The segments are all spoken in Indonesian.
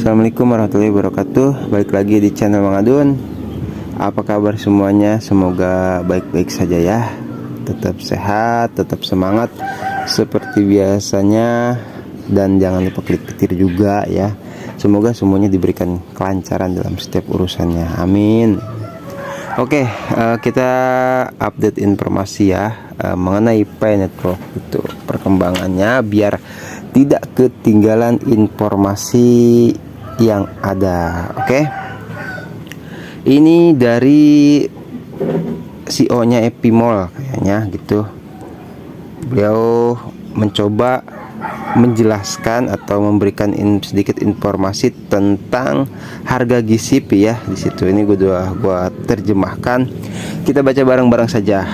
Assalamualaikum warahmatullahi wabarakatuh. Balik lagi di channel Mang Adun. Apa kabar semuanya? Semoga baik-baik saja ya. Tetap sehat, tetap semangat seperti biasanya. Dan jangan lupa klik petir juga ya. Semoga semuanya diberikan kelancaran dalam setiap urusannya. Amin. Oke, kita update informasi ya mengenai Pi Network itu perkembangannya, biar tidak ketinggalan informasi yang ada. Oke, ini dari CEO-nya Epimall kayaknya gitu. Beliau mencoba menjelaskan atau memberikan sedikit informasi tentang harga GCP ya di situ. Ini gua terjemahkan. Kita baca bareng-bareng saja.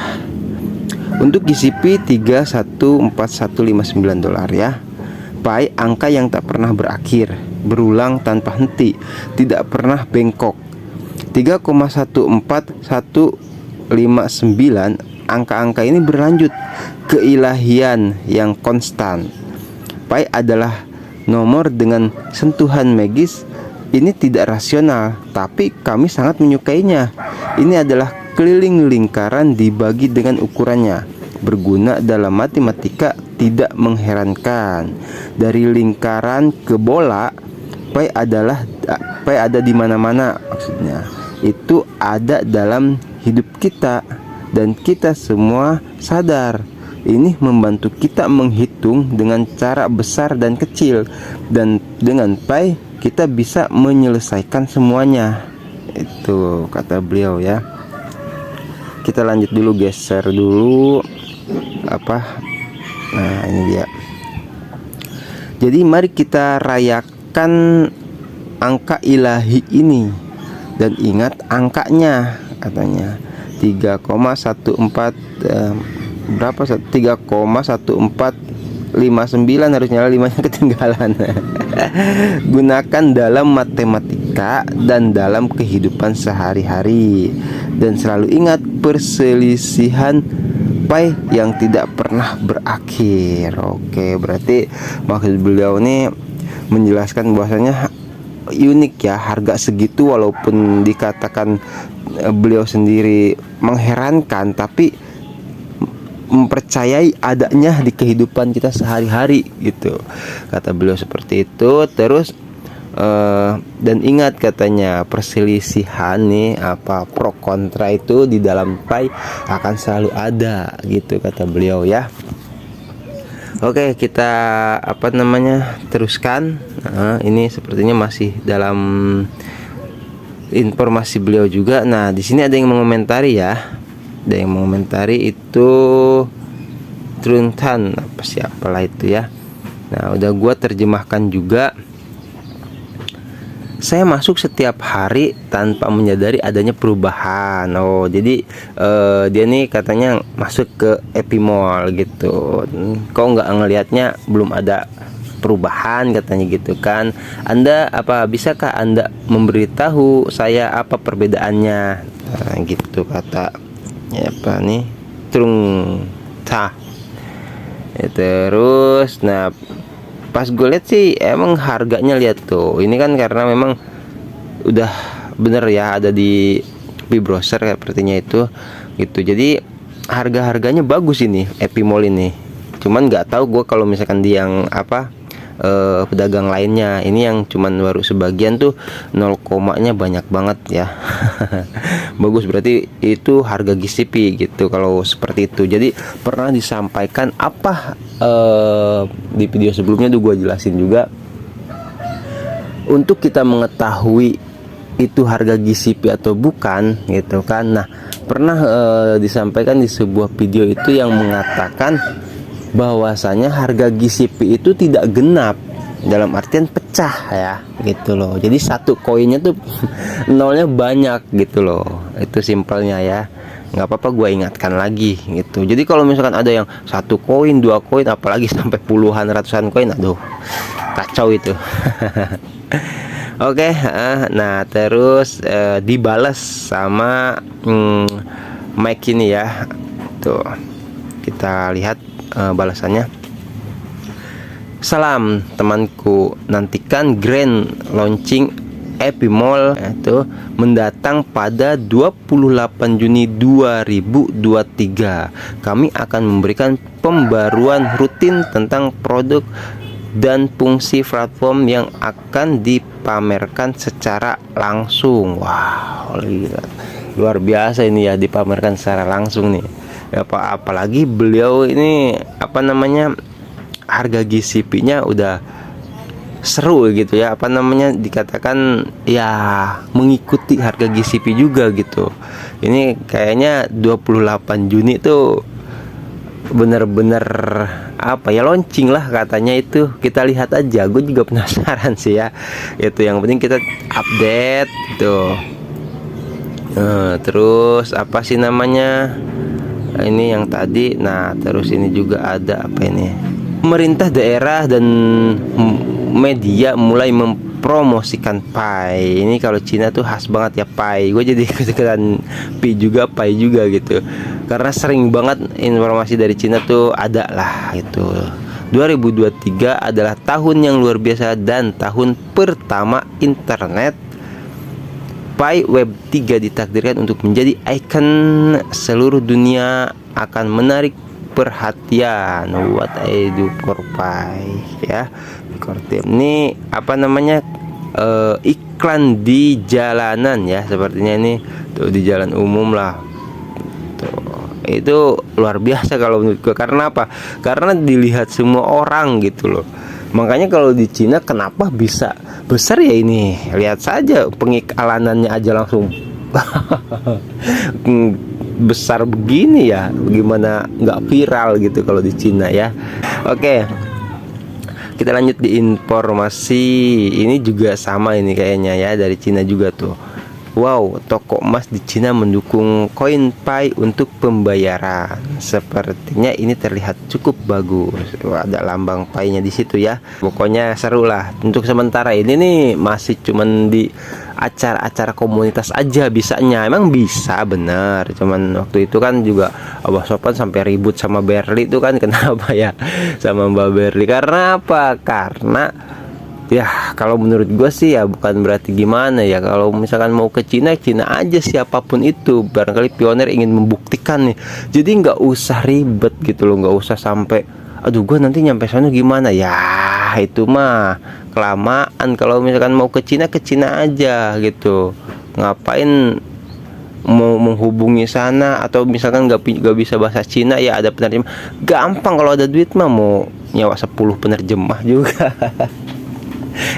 Untuk GCP 314159 dolar ya. Pi, angka yang tak pernah berakhir, berulang tanpa henti, tidak pernah bengkok. 3,14159, angka-angka ini berlanjut, keilahian yang konstan. Pi adalah nomor dengan sentuhan magis. Ini tidak rasional, tapi kami sangat menyukainya. Ini adalah keliling lingkaran dibagi dengan ukurannya. Berguna dalam matematika, tidak mengherankan. Dari lingkaran ke bola, Pi ada di mana-mana maksudnya. Itu ada dalam hidup kita dan kita semua sadar. Ini membantu kita menghitung dengan cara besar dan kecil, dan dengan Pi kita bisa menyelesaikan semuanya. Itu kata beliau ya. Kita lanjut dulu, geser dulu nah ini dia. Jadi mari kita rayakan angka ilahi ini dan ingat angkanya, katanya 3,14 berapa? 3,1459, harusnya 5-nya ketinggalan. Gunakan dalam matematika dan dalam kehidupan sehari-hari, dan selalu ingat perselisihan Pi yang tidak pernah berakhir. Oke, berarti maksud beliau ini menjelaskan bahwasanya unik ya, harga segitu walaupun dikatakan beliau sendiri mengherankan, tapi mempercayai adanya di kehidupan kita sehari-hari gitu, kata beliau seperti itu. Terus dan ingat katanya, perselisihan nih pro kontra itu di dalam Pi akan selalu ada gitu, kata beliau ya. Oke, kita teruskan. Ini sepertinya masih dalam informasi beliau juga. Nah, di sini ada yang mengomentari ya. Ada yang mengomentari itu Truntan siapalah itu ya. Nah, udah gua terjemahkan juga. Saya masuk setiap hari tanpa menyadari adanya perubahan. Oh, jadi dia nih katanya masuk ke Epimall gitu. Kok nggak ngelihatnya belum ada perubahan, katanya gitu kan. Anda bisakah Anda memberitahu saya apa perbedaannya? Nah, gitu kata Trung Ta. Terus pas gue lihat sih emang harganya, lihat tuh, ini kan karena memang udah bener ya ada di browser sepertinya itu gitu. Jadi harga-harganya bagus ini Epimall ini. Cuman nggak tahu gue kalau misalkan di yang pedagang lainnya. Ini yang cuman baru sebagian tuh 0,nya banyak banget ya. Bagus, berarti itu harga GCP gitu kalau seperti itu. Jadi pernah disampaikan di video sebelumnya tuh gue jelasin juga, untuk kita mengetahui itu harga GCP atau bukan gitu kan. Nah, pernah disampaikan di sebuah video itu yang mengatakan bahwasanya harga GCP itu tidak genap, dalam artian pecah ya gitu loh. Jadi satu koinnya tuh nolnya banyak gitu loh. Itu simpelnya ya. Nggak apa-apa gue ingatkan lagi gitu. Jadi kalau misalkan ada yang satu koin, dua koin, apalagi sampai puluhan ratusan koin, aduh kacau itu. Oke, nah terus dibalas sama Mike ini ya. Tuh kita lihat balasannya. Salam temanku, nantikan grand launching Epimall itu mendatang pada 28 Juni 2023. Kami akan memberikan pembaruan rutin tentang produk dan fungsi platform yang akan dipamerkan secara langsung. Wow, luar biasa ini ya, dipamerkan secara langsung nih. Apalagi beliau ini harga GCP-nya udah seru gitu ya, dikatakan ya mengikuti harga GCP juga gitu. Ini kayaknya 28 Juni tuh bener-bener launching lah katanya itu. Kita lihat aja, gue juga penasaran sih ya. Itu yang penting kita update tuh. Terus ini yang tadi. Nah terus ini juga ada pemerintah daerah dan media mulai mempromosikan Pai. Ini kalau Cina tuh khas banget ya Pai. Gue jadi kesukaan Pi juga, Pai juga gitu. Karena sering banget informasi dari Cina tuh ada lah gitu. 2023 adalah tahun yang luar biasa dan tahun pertama internet. Pai Web 3 ditakdirkan untuk menjadi ikon seluruh dunia, akan menarik perhatian. What I do for Pai ya. Ini iklan di jalanan ya, sepertinya ini tuh di jalan umum lah tuh. Itu luar biasa kalau menurut gue. Karena apa? Karena dilihat semua orang gitu loh. Makanya kalau di Cina kenapa bisa besar ya ini? Lihat saja pengiklanannya aja langsung besar begini ya, gimana nggak viral gitu kalau di Cina ya. Oke, kita lanjut di informasi ini juga sama ini kayaknya ya, dari Cina juga tuh. Wow, toko emas di Cina mendukung koin Pai untuk pembayaran. Sepertinya ini terlihat cukup bagus. Ada lambang Pai-nya di situ ya. Pokoknya seru lah. Untuk sementara ini nih masih cuman di acara-acara komunitas aja bisanya. Emang bisa bener. Cuman waktu itu kan juga Abah Sopan sampai ribut sama Berli itu kan. Kenapa ya sama Mbak Berli? Karena apa? Karena ya kalau menurut gue sih ya bukan berarti gimana ya, kalau misalkan mau ke Cina, Cina aja siapapun itu. Barangkali pionir ingin membuktikan nih, jadi nggak usah ribet gitu loh, nggak usah sampai aduh gue nanti nyampe sana gimana ya, itu mah kelamaan. Kalau misalkan mau ke Cina aja gitu, ngapain mau menghubungi sana, atau misalkan nggak bisa bahasa Cina ya ada penerjemah, gampang. Kalau ada duit mah mau nyawa 10 penerjemah juga.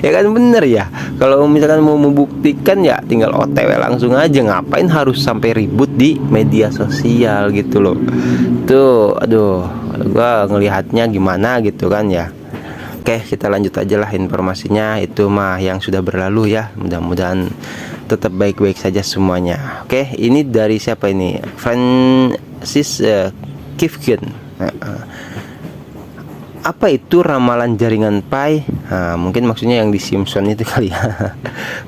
Ya kan bener ya. Kalau misalkan mau membuktikan ya tinggal OTW langsung aja. Ngapain harus sampai ribut di media sosial gitu loh. Tuh aduh, gua ngelihatnya gimana gitu kan ya. Oke, kita lanjut aja lah informasinya. Itu mah yang sudah berlalu ya. Mudah-mudahan tetap baik-baik saja semuanya. Oke, ini dari siapa ini? Francis Kifkin. Apa itu ramalan jaringan Pai? Nah, mungkin maksudnya yang di Simpson itu kali ya.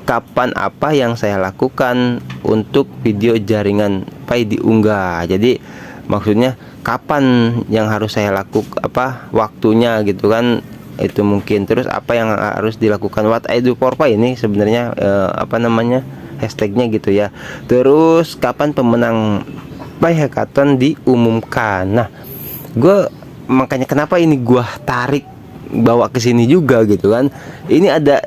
Kapan apa yang saya lakukan untuk video jaringan Pai diunggah? Jadi maksudnya kapan yang harus saya lakukan, waktunya gitu kan. Itu mungkin. Terus apa yang harus dilakukan? What I do for Pai ini sebenarnya hashtagnya gitu ya. Terus kapan pemenang Pai Hackathon diumumkan? Nah, makanya kenapa ini gua tarik bawa ke sini juga gitu kan. Ini ada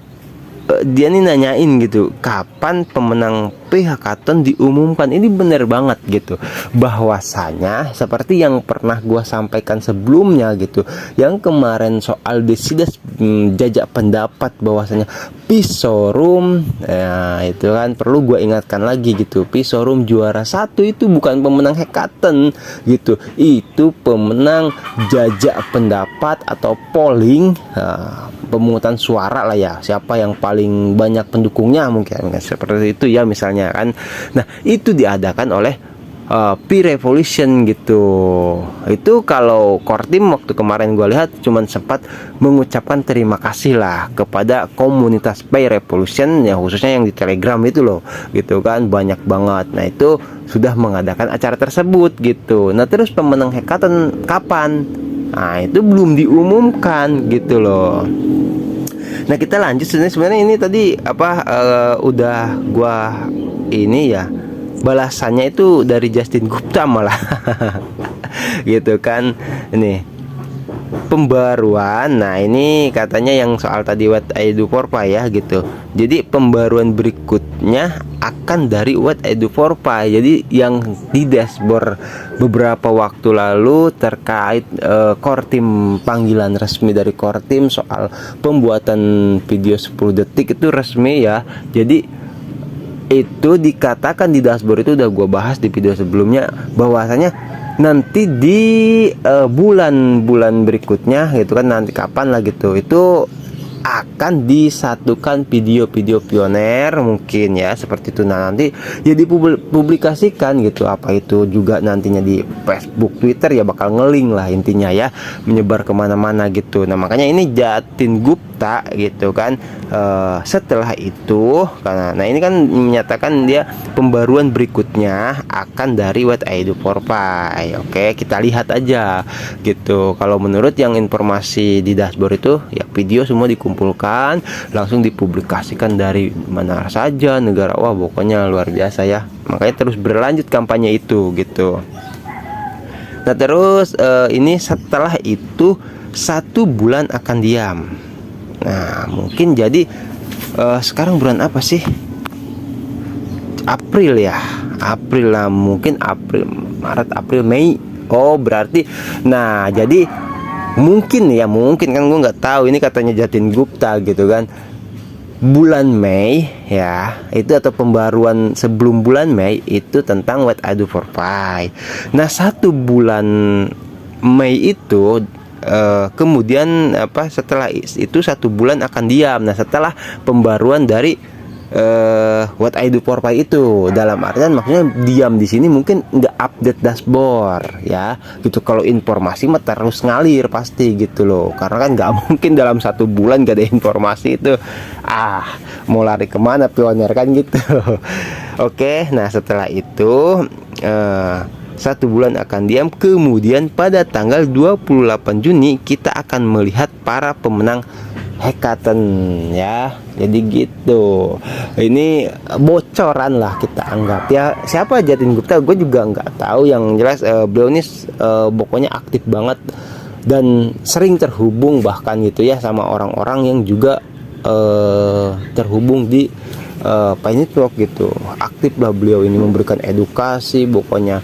dia nih nanyain gitu, kapan pemenang Pai Hackathon diumumkan. Ini bener banget gitu, bahwasanya seperti yang pernah gua sampaikan sebelumnya gitu, yang kemarin soal Desidas jajak pendapat bahwasanya Pi Showroom, ya itu kan perlu gua ingatkan lagi gitu, Pi Showroom juara 1 itu bukan pemenang Hackathon gitu, itu pemenang jajak pendapat atau polling, pemungutan suara lah ya, siapa yang paling banyak pendukungnya mungkin seperti itu ya misalnya kan. Nah itu diadakan oleh Pi Revolution gitu. Itu kalau core team waktu kemarin gue lihat cuman sempat mengucapkan terima kasih lah kepada komunitas Pi Revolution ya, khususnya yang di Telegram itu loh gitu kan, banyak banget. Nah itu sudah mengadakan acara tersebut gitu. Nah terus pemenang Hackathon kapan? Nah, itu belum diumumkan gitu loh. Nah, kita lanjut. Sebenarnya ini tadi udah gua ini ya, balasannya itu dari Justin Gupta malah. Gitu kan. Ini pembaruan. Nah, ini katanya yang soal tadi What I Do for Pi ya gitu. Jadi pembaruan berikutnya akan dari What I Do for Pi. Jadi yang di dashboard beberapa waktu lalu terkait core team, panggilan resmi dari core team soal pembuatan video 10 detik itu resmi ya. Jadi itu dikatakan di dashboard, itu udah gue bahas di video sebelumnya, bahwasanya nanti di bulan-bulan berikutnya gitu kan, nanti kapan lah gitu, itu akan disatukan video-video pioner mungkin ya, seperti itu. Nah, nanti ya dipublikasikan gitu, apa itu juga nantinya di Facebook, Twitter ya, bakal ngeling lah intinya ya, menyebar kemana-mana gitu. Nah, makanya ini Jatin Gupta gitu kan, setelah itu karena nah ini kan menyatakan dia pembaruan berikutnya akan dari What I Do for Pi. Oke, kita lihat aja gitu. Kalau menurut yang informasi di dashboard itu ya, video semua dikumpulkan langsung dipublikasikan dari mana saja negara. Wah, pokoknya luar biasa ya. Makanya terus berlanjut kampanye itu gitu. Nah, terus ini setelah itu 1 bulan akan diam. Nah, mungkin jadi sekarang bulan apa sih? April ya. April lah, mungkin April, Maret, April, Mei. Oh, berarti nah jadi mungkin kan gue nggak tahu, ini katanya Jatin Gupta gitu kan, bulan Mei ya itu, atau pembaruan sebelum bulan Mei itu tentang What I Do for Pi. Nah, 1 bulan Mei itu kemudian setelah itu 1 bulan akan diam. Nah, setelah pembaruan dari What I Do for Pi itu, dalam artian maksudnya diam di sini mungkin nggak update dashboard ya gitu. Kalau informasi mah terus ngalir pasti gitu loh, karena kan nggak mungkin dalam 1 bulan gak ada informasi itu, mau lari kemana pioner kan gitu. Oke, nah setelah itu 1 bulan akan diam, kemudian pada tanggal 28 Juni kita akan melihat para pemenang hackathon ya. Jadi gitu. Ini bocoran lah kita anggap ya. Siapa Jatin Gupta gue juga nggak tahu. Yang jelas beliau ini pokoknya aktif banget dan sering terhubung bahkan gitu ya sama orang-orang yang juga terhubung di Pi Network gitu. Aktif lah beliau ini memberikan edukasi pokoknya,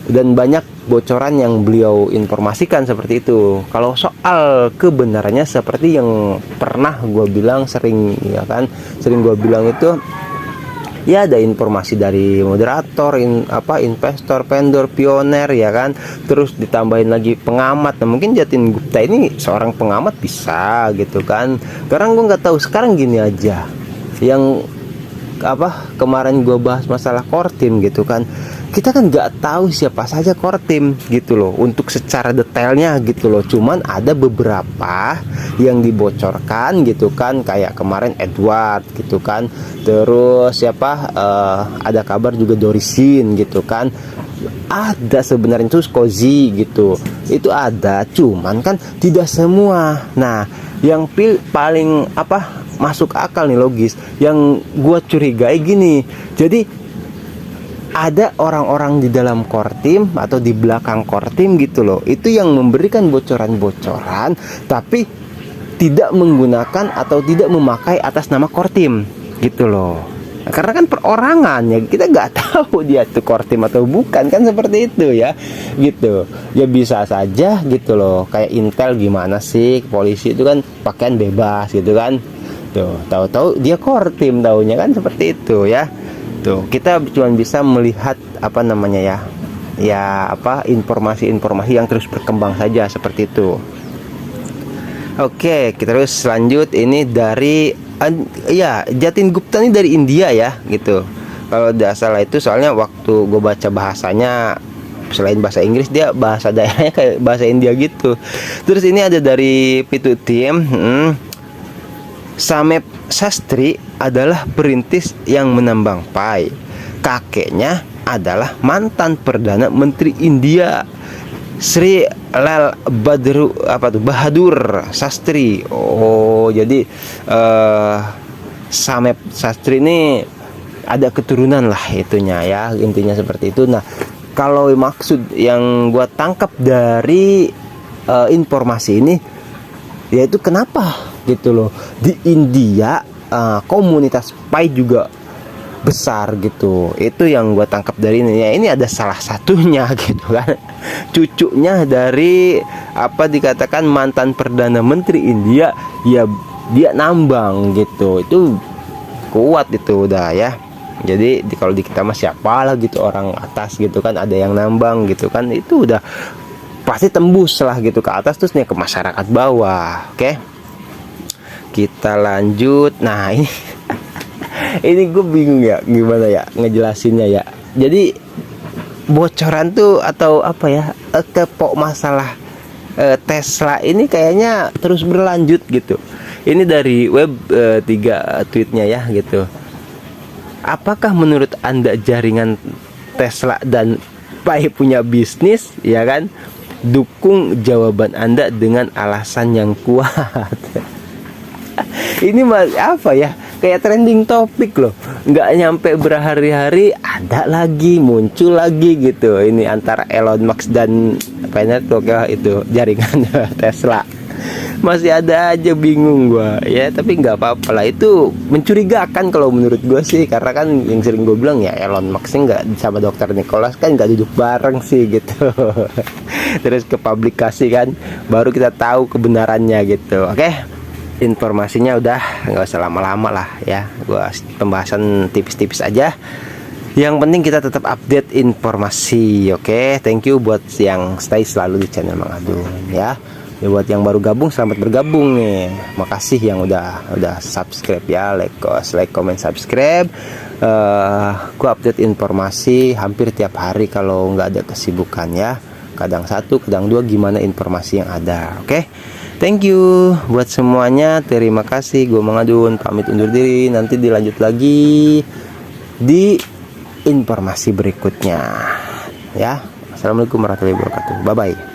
dan banyak bocoran yang beliau informasikan seperti itu. Kalau soal kebenarannya seperti yang pernah gue bilang, sering gue bilang itu ya, ada informasi dari moderator, investor, vendor, pioner ya kan, terus ditambahin lagi pengamat. Nah, mungkin Jatin Gupta ini seorang pengamat bisa gitu kan. Karena gue nggak tahu, sekarang gini aja, yang kemarin gue bahas masalah core team gitu kan, kita kan nggak tahu siapa saja core team gitu loh untuk secara detailnya gitu loh. Cuman ada beberapa yang dibocorkan gitu kan, kayak kemarin Edward gitu kan, terus ada kabar juga Dorisin gitu kan, ada sebenarnya itu Skozi gitu, itu ada, cuman kan tidak semua. Nah, yang paling masuk akal nih, logis, yang gua curigai gini, jadi ada orang-orang di dalam core team atau di belakang core team gitu loh, itu yang memberikan bocoran-bocoran tapi tidak menggunakan atau tidak memakai atas nama core team gitu loh. Nah, karena kan perorangan ya, kita nggak tahu dia tuh core team atau bukan kan, seperti itu ya gitu ya, bisa saja gitu loh. Kayak Intel gimana sih, polisi itu kan pakaian bebas gitu kan, tuh tahu-tahu dia core team, taunya kan seperti itu ya. Tuh, kita cuma bisa melihat informasi-informasi yang terus berkembang saja seperti itu. Oke, kita terus lanjut. Ini dari Jatin Gupta ini dari India ya gitu. Kalau tidak salah itu, soalnya waktu gue baca bahasanya, selain bahasa Inggris dia bahasa daerahnya kayak bahasa India gitu. Terus ini ada dari Pitu Team. Samep Sastri adalah perintis yang menambang Pi. Kakeknya adalah mantan Perdana Menteri India. Sri Lal Bahadur Sastri. Oh, jadi Samep Sastri ini ada keturunan lah itunya ya, intinya seperti itu. Nah, kalau maksud yang gua tangkap dari informasi ini, yaitu kenapa gitu loh di India komunitas Pai juga besar gitu. Itu yang gue tangkap dari ini ya. Ini ada salah satunya gitu kan, cucunya dari apa dikatakan mantan perdana menteri India ya, dia nambang gitu. Itu kuat itu udah ya. Jadi kalau di kita mah siapa lah gitu, orang atas gitu kan, ada yang nambang gitu kan, itu udah pasti tembus lah gitu ke atas, terus nih ke masyarakat bawah. Oke, kita lanjut. Nah ini ini gue bingung ya gimana ya ngejelasinnya ya. Jadi bocoran tuh atau apa ya, kepok masalah Tesla ini kayaknya terus berlanjut gitu. Ini dari web 3 tweetnya ya gitu. Apakah menurut Anda jaringan Tesla dan Pai punya bisnis ya kan? Dukung jawaban Anda dengan alasan yang kuat. Ini apa ya, kayak trending topik loh, nggak nyampe berhari-hari ada lagi muncul lagi gitu. Ini antara Elon Musk dan itu jaringan Tesla, masih ada aja, bingung gua ya. Tapi nggak apa-apa lah, itu mencurigakan kalau menurut gua sih, karena kan yang sering gue bilang ya, Elon Musk nggak sama Dokter Nicholas kan nggak duduk bareng sih gitu. Terus ke publikasi kan baru kita tahu kebenarannya gitu. Oke, informasinya udah, nggak usah lama-lama lah ya, gua pembahasan tipis-tipis aja. Yang penting kita tetap update informasi. Oke, thank you buat yang stay selalu di channel Mang Adun ya. Buat yang baru gabung, selamat bergabung nih. Makasih yang udah subscribe ya, like, comment, subscribe. Gua update informasi hampir tiap hari kalau nggak ada kesibukan ya. Kadang satu, kadang dua, gimana informasi yang ada. Oke. Thank you buat semuanya. Terima kasih. Gue Mang Adun pamit undur diri. Nanti dilanjut lagi di informasi berikutnya ya. Assalamualaikum warahmatullahi wabarakatuh. Bye bye.